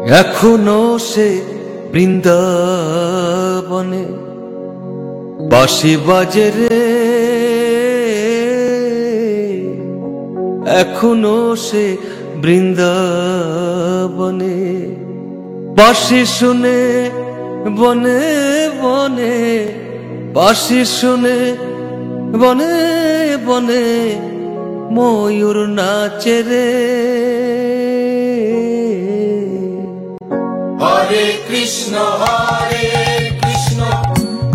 এখনো সে বৃন্দাবনে বাঁশি বাজে রে, এখনো সে বৃন্দাবনে বাঁশি শুনে বনে বনে, বাঁশি শুনে বনে বনে ময়ূর নাচে রে। হরে কৃষ্ণ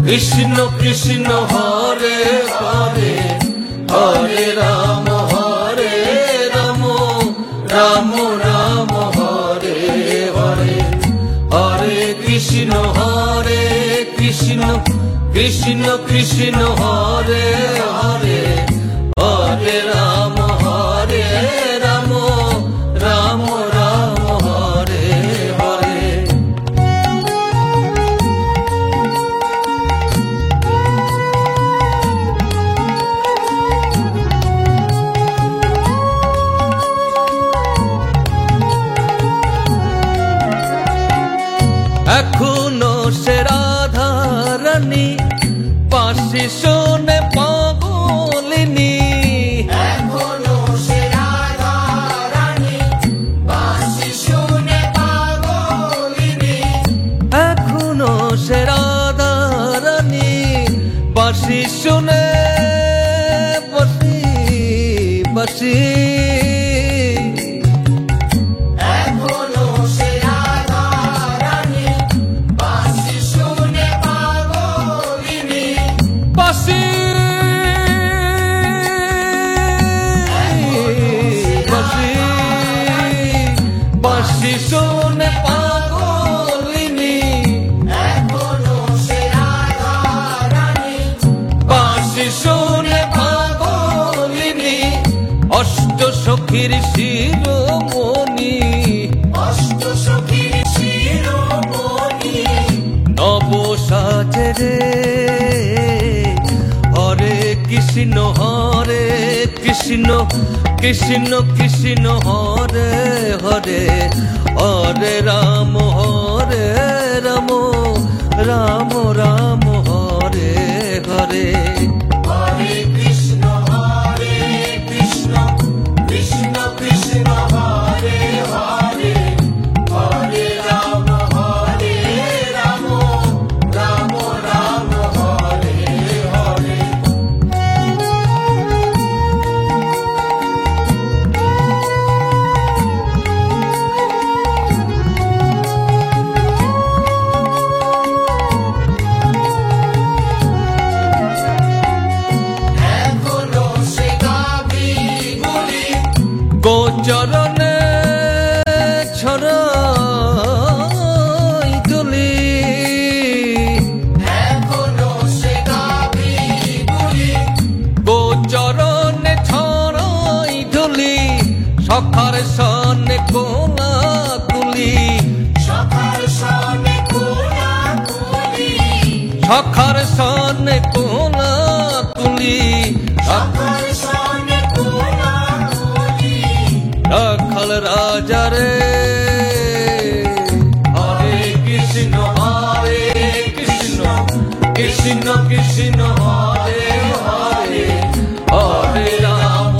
কৃষ্ণ কৃষ্ণ হরে হরে, হরে রাম রাম রাম হরে হরে, হরে কৃষ্ণ কৃষ্ণ কৃষ্ণ কৃষ্ণ হরে হরে, হরে রাম রাম রাম হরে হরে। এখনো সে রাধা রানী বাঁশি শুনে পাগলিনী, এখনো সে রাধা রানী বাঁশি শুনে পাগলিনী, এখনো সে রাধা রানী বাঁশি শুনে বাঁশি বাঁশি, এখনো সে রাধা রানী বাঁশি শুনে পাগলিনী, বাঁশি বাঁশি বাঁশি শুনে পাগলিনী, এখনো সে রাধা রানী বাঁশি শুনে পাগলিনী, অষ্ট সখীর শিরোমণি, অষ্ট সখীর শিরোমণি, নব সাজে রে। হরে কৃষ্ণ কৃষ্ণ কৃষ্ণ হরে হরে, হরে রাম রাম রাম রাম হরে হরে। হরে কৃষ্ণ কৃষ্ণ কৃষ্ণ হরে হরে, হরে রাম রাম রাম হরে হরে। এখনো সে গাভীগুলি গোচরণে ছড়াই তুলি, এখনো সে গাভীগুলি গোচরণে ছড়াই তুলি, সখার সনে কোলা তুলি, সখার সনে কোলা তুলি, সখার সনে কোলা তুলি, সখার সনে কোলা তুলি, রাখাল রাজা রে। হরে কৃষ্ণ কৃষ্ণ কৃষ্ণ হরে হরে, হরে রাম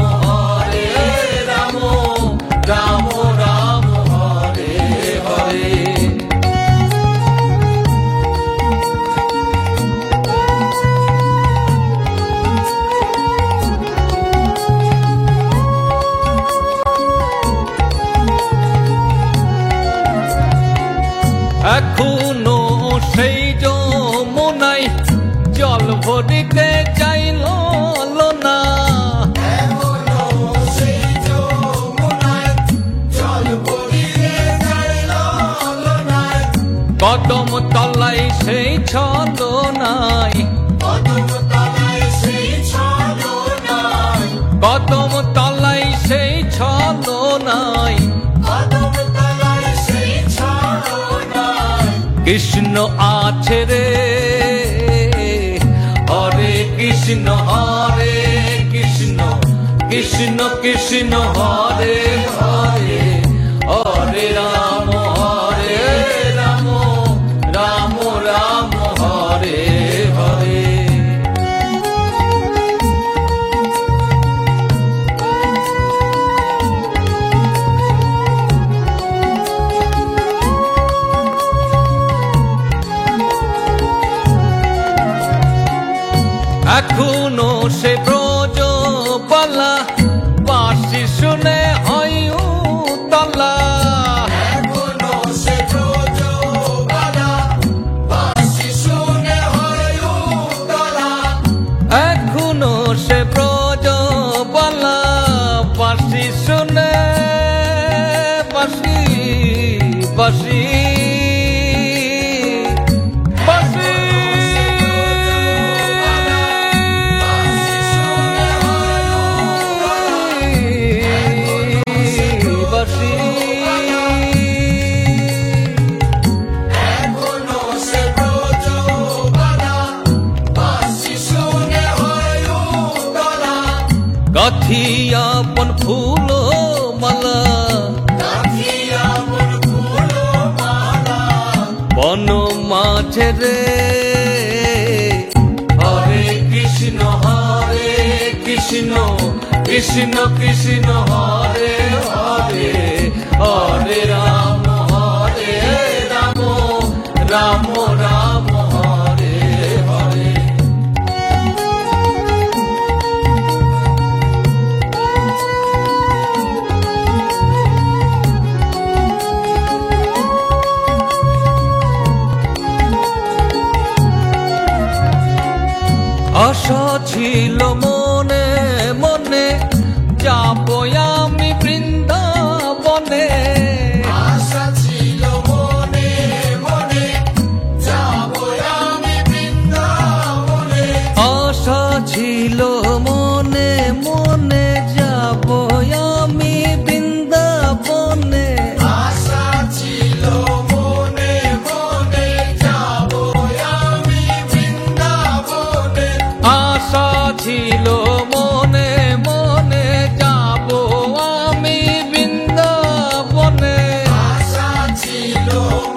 রাম রাম রাম হরে হরে। এখনো সেই যমুনাই জল ভরিতে চাইল না, এখনো সেই যমুনায় জল ভরিতে চাইল না, কদম তলাই সেই ছল নাই, কদম তলায় সেই ছলো নাই, কদম তলাই সেই ছল নাই, কদম তলায় সেই ছলো নাই। কৃষ্ণ আছে রে। হরে কৃষ্ণ কৃষ্ণ কৃষ্ণ হরে হরে, হরে রাম গাঁথিয়া বন ফুল মালা গাঁথিয়া মন ফুলো মালা বন মাঝে রে হরে কৃষ্ণ কৃষ্ণ কৃষ্ণ হরে হরে হরে রাম রাম রাম হরে হরে। আশা ছিল মনে মনে যাবো আমি বৃন্দাবনে আশা ছিল মনে মনে যাবো আমি বৃন্দাবনে আশা ছিল মনে মনে যাবো আমি বৃন্দাবনে আশা ছিল মনে মনে যাবো আমি বৃন্দাবনে আশা ছিল মনে মনে যাবো আমি বৃন্দাবনে আশা ছিল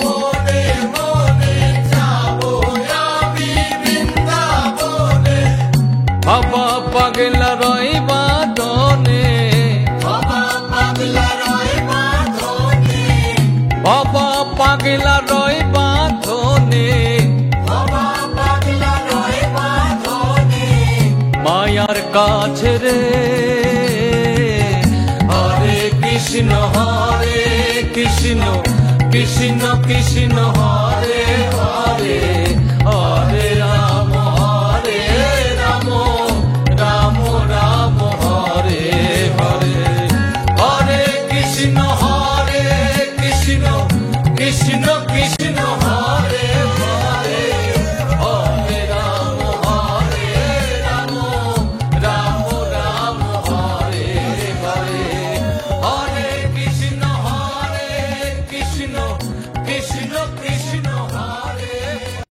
মনে মনে যাবো আমি বৃন্দাবনে বাবা পাগলা রই বাঁধনে বাবা পাগলা রয় বাঁধনে বাবা পাগলা রই বাঁধনে বাবা পাগলা রয় বাঁধনে মায়ার কাছে রে হরে কৃষ্ণ কৃষ্ণ কৃষ্ণ হরে হরে হরে রাম রাম রাম হরে হরে হরে কৃষ্ণ কৃষ্ণ কৃষ্ণ হরে